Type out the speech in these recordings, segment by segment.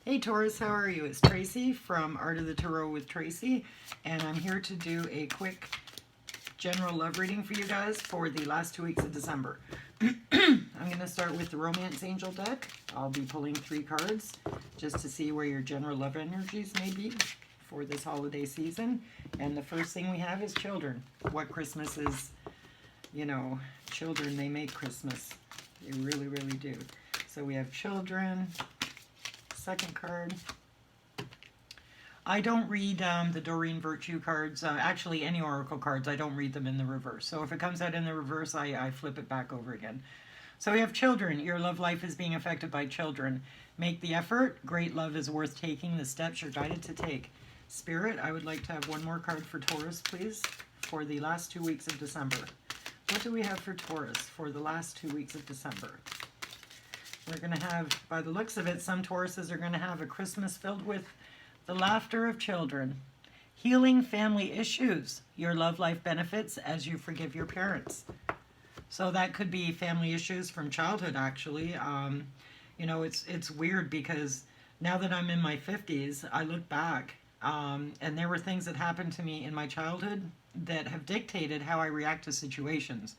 Hey Taurus, how are you? It's Tracy from Art of the Tarot with Tracy, and I'm here to do a quick general love reading for you guys for the last 2 weeks of December. I'm going to start with the Romance Angel deck. I'll be pulling 3 cards just to see where your general love energies may be for this holiday season. And the first thing we have is children. What Christmas is, you know, children, they make Christmas. They really, really do. So we have children. Second card. I don't read the Doreen Virtue cards, actually any oracle cards, I don't read them in the reverse. So if it comes out in the reverse, I flip it back over again. So we have children. Your love life is being affected by children. Make the effort. Great love is worth taking. The steps you're guided to take. Spirit, I would like to have one more card for Taurus, please, for the last 2 weeks of December. What do we have for Taurus for the last 2 weeks of December? We're going to have, by the looks of it, some Tauruses are going to have a Christmas filled with the laughter of children. Healing family issues. Your love life benefits as you forgive your parents. So that could be family issues from childhood, actually. You know, it's weird because now that I'm in my 50s, I look back and there were things that happened to me in my childhood that have dictated how I react to situations.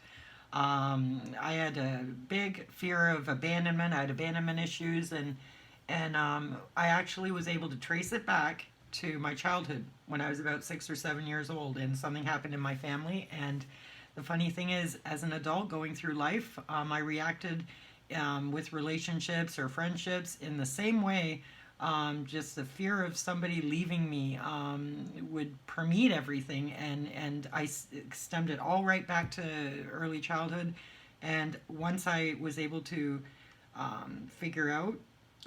I had a big fear of abandonment. I had abandonment issues, and I actually was able to trace it back to my childhood when I was about 6 or 7 years old, and something happened in my family. And the funny thing is, as an adult going through life, I reacted with relationships or friendships in the same way. Just the fear of somebody leaving me would permeate everything, and I stemmed it all right back to early childhood. And once I was able to figure out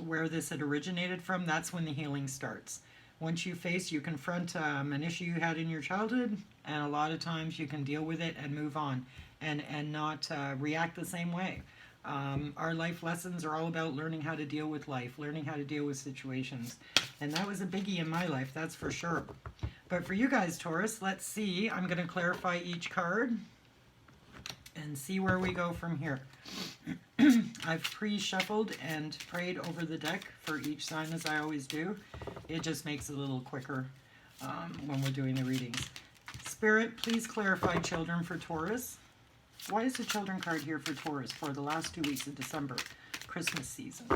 where this had originated from, that's when the healing starts. Once you confront an issue you had in your childhood, and a lot of times you can deal with it and move on and not react the same way. Our life lessons are all about learning how to deal with life, learning how to deal with situations. And that was a biggie in my life, that's for sure. But for you guys, Taurus, let's see. I'm going to clarify each card and see where we go from here. I've pre-shuffled and prayed over the deck for each sign, as I always do. It just makes it a little quicker when we're doing the readings. Spirit, please clarify children for Taurus. Why is the children card here for Taurus for the last 2 weeks of December, Christmas season?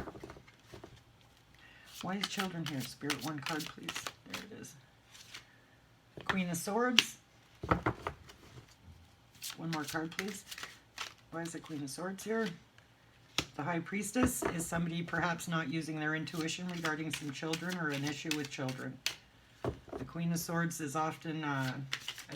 Why is children here? Spirit, one card, please. There it is. Queen of Swords. One more card, please. Why is the Queen of Swords here? The High Priestess is somebody perhaps not using their intuition regarding some children or an issue with children. The Queen of Swords is often a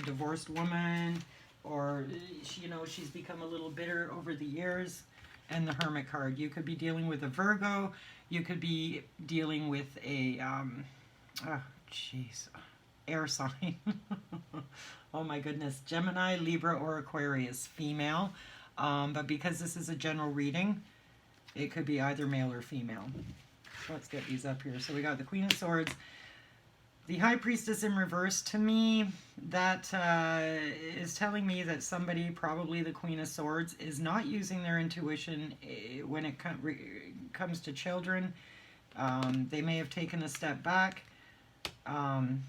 divorced woman, or you know, she's become a little bitter over the years. And the Hermit card, you could be dealing with a Virgo, you could be dealing with a air sign. Oh my goodness, Gemini, Libra, or Aquarius, female. But because this is a general reading, it could be either male or female. Let's get these up here. So we got the Queen of Swords. The High Priestess in reverse, to me, that is telling me that somebody, probably the Queen of Swords, is not using their intuition when it comes to children. They may have taken a step back and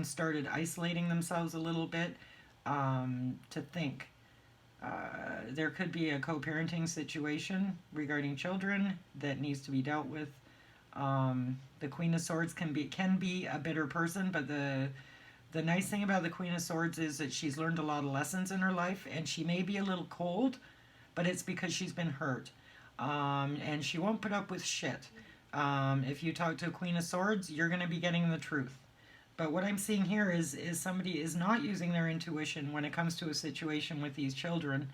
started isolating themselves a little bit to think. There could be a co-parenting situation regarding children that needs to be dealt with. The Queen of Swords can be a bitter person, but the nice thing about the Queen of Swords is that she's learned a lot of lessons in her life, and she may be a little cold, but it's because she's been hurt. And she won't put up with shit. If you talk to a Queen of Swords, you're going to be getting the truth. But what I'm seeing here is somebody is not using their intuition when it comes to a situation with these children.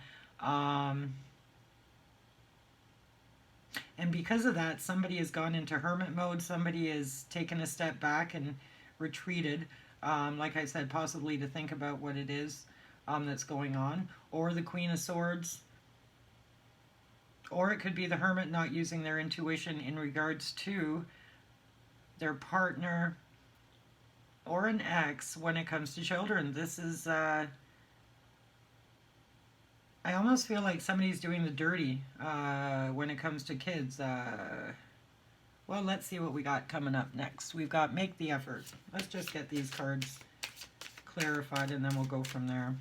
And because of that, somebody has gone into hermit mode. Somebody has taken a step back and retreated, like I said, possibly to think about what it is that's going on. Or the Queen of Swords. Or it could be the hermit not using their intuition in regards to their partner or an ex when it comes to children. This is... I almost feel like somebody's doing the dirty when it comes to kids. Well, let's see what we got coming up next. We've got make the effort. Let's just get these cards clarified and then we'll go from there.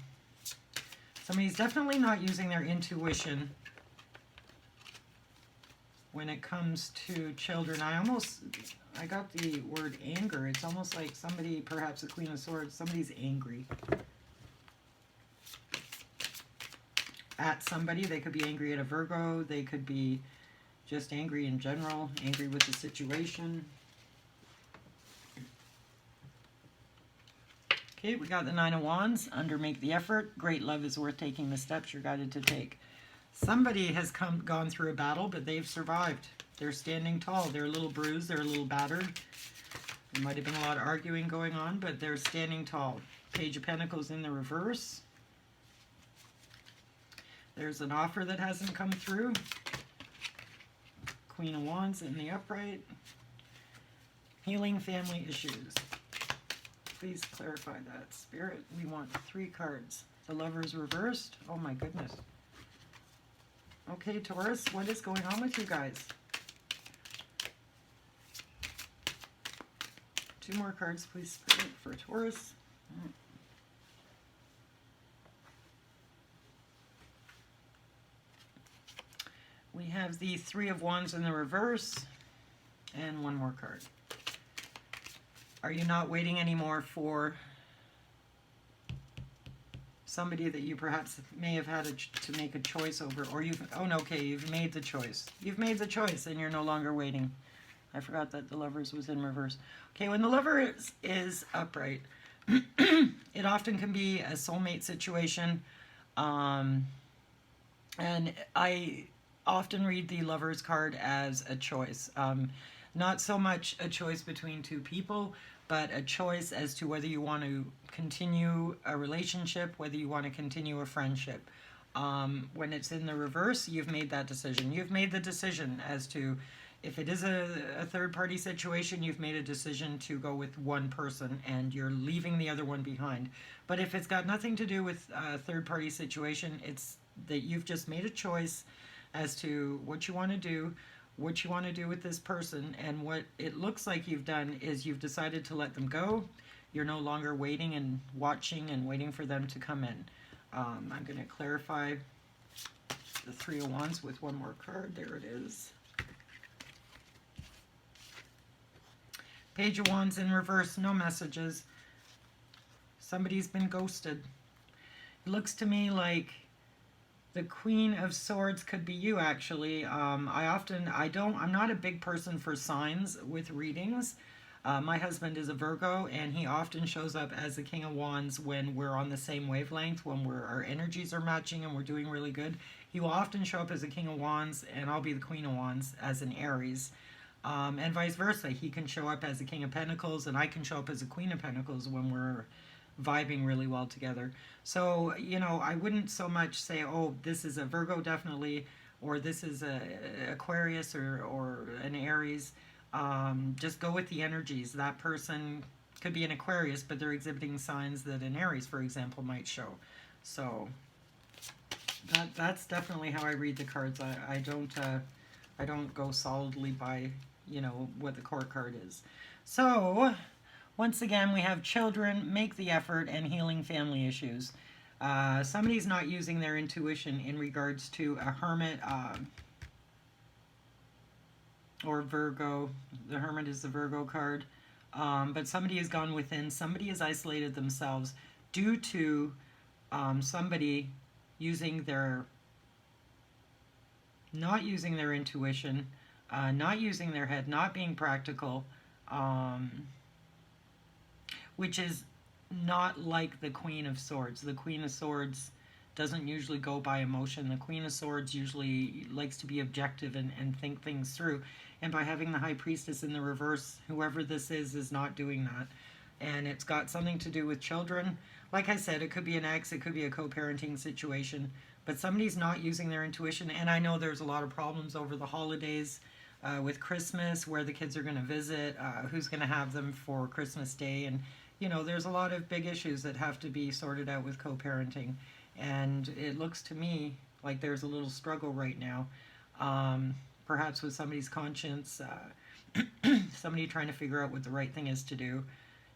Somebody's definitely not using their intuition when it comes to children. I got the word anger. It's almost like somebody, perhaps the Queen of Swords, somebody's angry at somebody. They could be angry at a Virgo. They could be just angry in general, angry with the situation. Okay, we got the Nine of Wands under make the effort. Great love is worth taking the steps you're guided to take. Somebody has gone through a battle, but they've survived. They're standing tall. They're a little bruised. They're a little battered. There might have been a lot of arguing going on, but they're standing tall. Page of Pentacles in the reverse. There's an offer that hasn't come through. Queen of Wands in the upright. Healing family issues. Please clarify that. Spirit, we want 3 cards. The Lover's reversed. Oh my goodness. Okay, Taurus, what is going on with you guys? 2 more cards, please, Spirit, for Taurus. We have the 3 of Wands in the reverse. And 1 more card. Are you not waiting anymore for somebody that you perhaps may have had to make a choice over, or you've made the choice. You've made the choice and you're no longer waiting. I forgot that the Lovers was in reverse. Okay, when the Lover is upright, it often can be a soulmate situation. And I often read the Lover's card as a choice. Not so much a choice between 2 people, but a choice as to whether you want to continue a relationship, whether you want to continue a friendship. When it's in the reverse, you've made that decision. You've made the decision as to, if it is a third-party situation, you've made a decision to go with one person and you're leaving the other one behind. But if it's got nothing to do with a third-party situation, it's that you've just made a choice as to what you want to do, what you want to do with this person, and what it looks like you've done is you've decided to let them go. You're no longer waiting and watching and waiting for them to come in. I'm going to clarify the 3 of Wands with 1 more card. There it is. Page of Wands in reverse, no messages. Somebody's been ghosted. It looks to me like the Queen of Swords could be you, actually. I'm not a big person for signs with readings. My husband is a Virgo, and he often shows up as the King of Wands when we're on the same wavelength, when our energies are matching and we're doing really good. He will often show up as a King of Wands, and I'll be the Queen of Wands as an Aries. And vice versa. He can show up as the King of Pentacles, and I can show up as a Queen of Pentacles when we're vibing really well together. So, I wouldn't so much say, oh, this is a Virgo definitely, or this is a Aquarius or an Aries. Just go with the energies. That person could be an Aquarius, but they're exhibiting signs that an Aries, for example, might show. So that's definitely how I read the cards. I don't go solidly by what the court card is. So once again, we have children, make the effort, and healing family issues. Somebody's not using their intuition in regards to a Hermit or Virgo. The Hermit is the Virgo card. But somebody has gone within. Somebody has isolated themselves due to somebody not using their intuition, not using their head, not being practical, which is not like the Queen of Swords. The Queen of Swords doesn't usually go by emotion. The Queen of Swords usually likes to be objective and think things through. And by having the High Priestess in the reverse, whoever this is not doing that. And it's got something to do with children. Like I said, it could be an ex, it could be a co-parenting situation. But somebody's not using their intuition. And I know there's a lot of problems over the holidays with Christmas, where the kids are going to visit, who's going to have them for Christmas Day. And there's a lot of big issues that have to be sorted out with co-parenting. And it looks to me like there's a little struggle right now, perhaps with somebody's conscience, Somebody trying to figure out what the right thing is to do.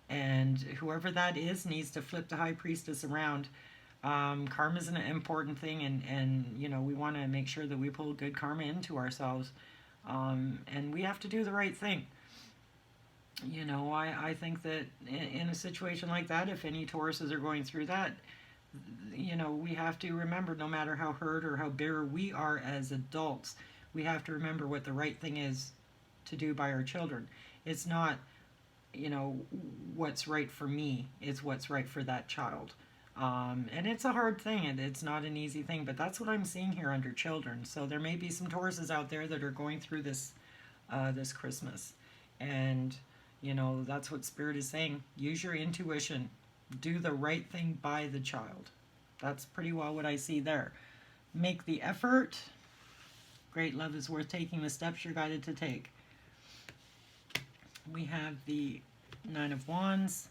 And whoever that is needs to flip the high priestess around. Karma is an important thing, and you know, we want to make sure that we pull good karma into ourselves. And we have to do the right thing. You know, I think that in a situation like that, if any Tauruses are going through that, you know, we have to remember, no matter how hurt or how bitter we are as adults, we have to remember what the right thing is to do by our children. It's not, you know, what's right for me, it's what's right for that child. And it's a hard thing, and it's not an easy thing, but that's what I'm seeing here under children. So there may be some Tauruses out there that are going through this this Christmas. And, you know, that's what Spirit is saying. Use your intuition. Do the right thing by the child. That's pretty well what I see there. Make the effort. Great love is worth taking the steps you're guided to take. We have the Nine of Wands,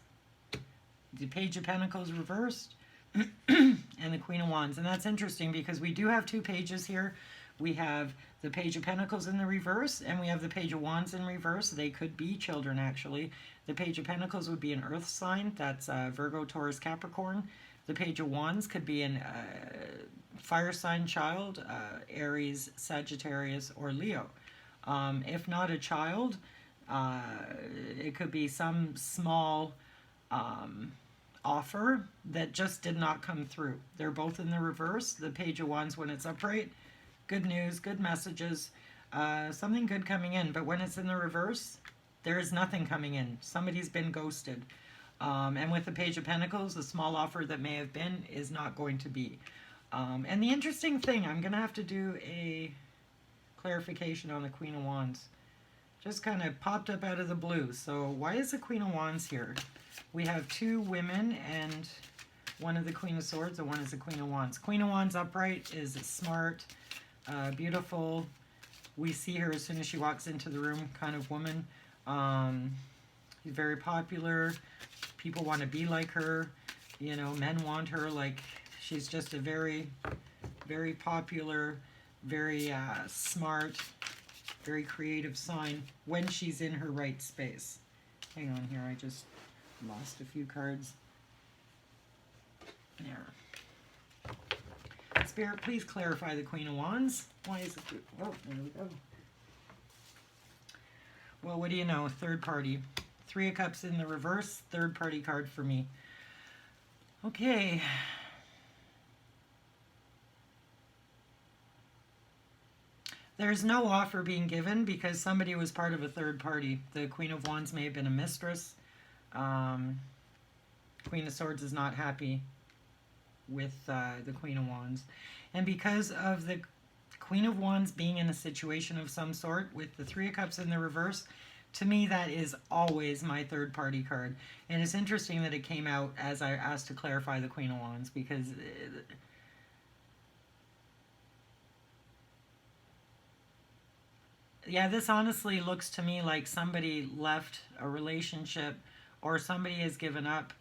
the Page of Pentacles reversed, and the Queen of Wands. And that's interesting because we do have two pages here. We have the Page of Pentacles in the reverse, and we have the Page of Wands in reverse. They could be children, actually. The Page of Pentacles would be an earth sign. That's Virgo, Taurus, Capricorn. The Page of Wands could be an fire sign child, Aries, Sagittarius, or Leo. If not a child, it could be some small offer that just did not come through. They're both in the reverse. The Page of Wands, when it's upright, good news, good messages, something good coming in. But when it's in the reverse, there is nothing coming in. Somebody's been ghosted. And with the Page of Pentacles, the small offer that may have been is not going to be. And the interesting thing, I'm going to have to do a clarification on the Queen of Wands. Just kind of popped up out of the blue. So why is the Queen of Wands here? We have two women, and one of the Queen of Swords, and one is the Queen of Wands. Queen of Wands upright is smart, beautiful. We see her as soon as she walks into the room, kind of woman. Very popular. People want to be like her. You know, men want her. Like, she's just a very, very popular, very smart, very creative sign when she's in her right space. Hang on here, I just lost a few cards. There. Spirit, please clarify the Queen of Wands. Why is it? Oh, there we go. Well, what do you know? Third party. Three of Cups in the reverse. Third party card for me. Okay. There's no offer being given because somebody was part of a third party. The Queen of Wands may have been a mistress. Queen of Swords is not happy with the Queen of Wands. And because of the Queen of Wands being in a situation of some sort with the Three of Cups in the reverse, to me that is always my third party card. And it's interesting that it came out as I asked to clarify the Queen of Wands, because yeah, this honestly looks to me like somebody left a relationship or somebody has given up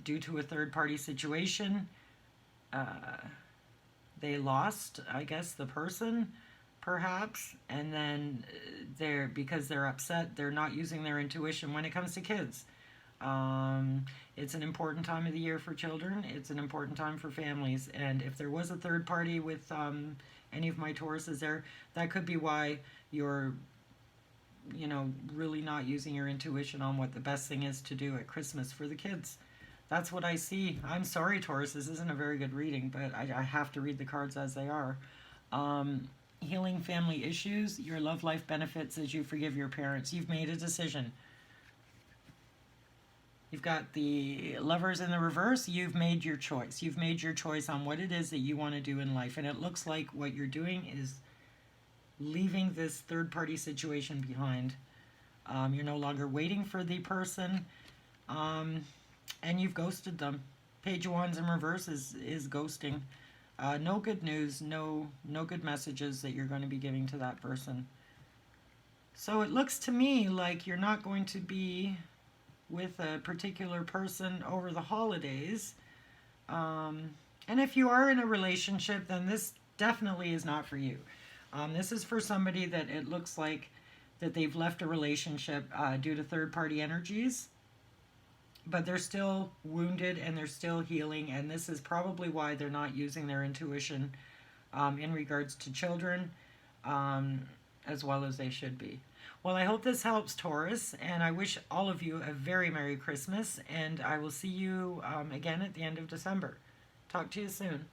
due to a third-party situation. They lost, I guess, the person, perhaps, and then because they're upset, they're not using their intuition when it comes to kids. It's an important time of the year for children. It's an important time for families. And if there was a third party with any of my Tauruses there, that could be why you're, you know, really not using your intuition on what the best thing is to do at Christmas for the kids. That's what I see. I'm sorry, Taurus, this isn't a very good reading, but I have to read the cards as they are. Healing family issues. Your love life benefits as you forgive your parents. You've made a decision. You've got the Lovers in the reverse. You've made your choice. You've made your choice on what it is that you want to do in life. And it looks like what you're doing is leaving this third-party situation behind. You're no longer waiting for the person. And you've ghosted them. Page of Wands in reverse is ghosting. No good news, no good messages that you're going to be giving to that person. So it looks to me like you're not going to be with a particular person over the holidays. And if you are in a relationship, then this definitely is not for you. This is for somebody that it looks like that they've left a relationship due to third-party energies, but they're still wounded and they're still healing, and this is probably why they're not using their intuition in regards to children as well as they should be. Well, I hope this helps, Taurus, and I wish all of you a very Merry Christmas, and I will see you again at the end of December. Talk to you soon.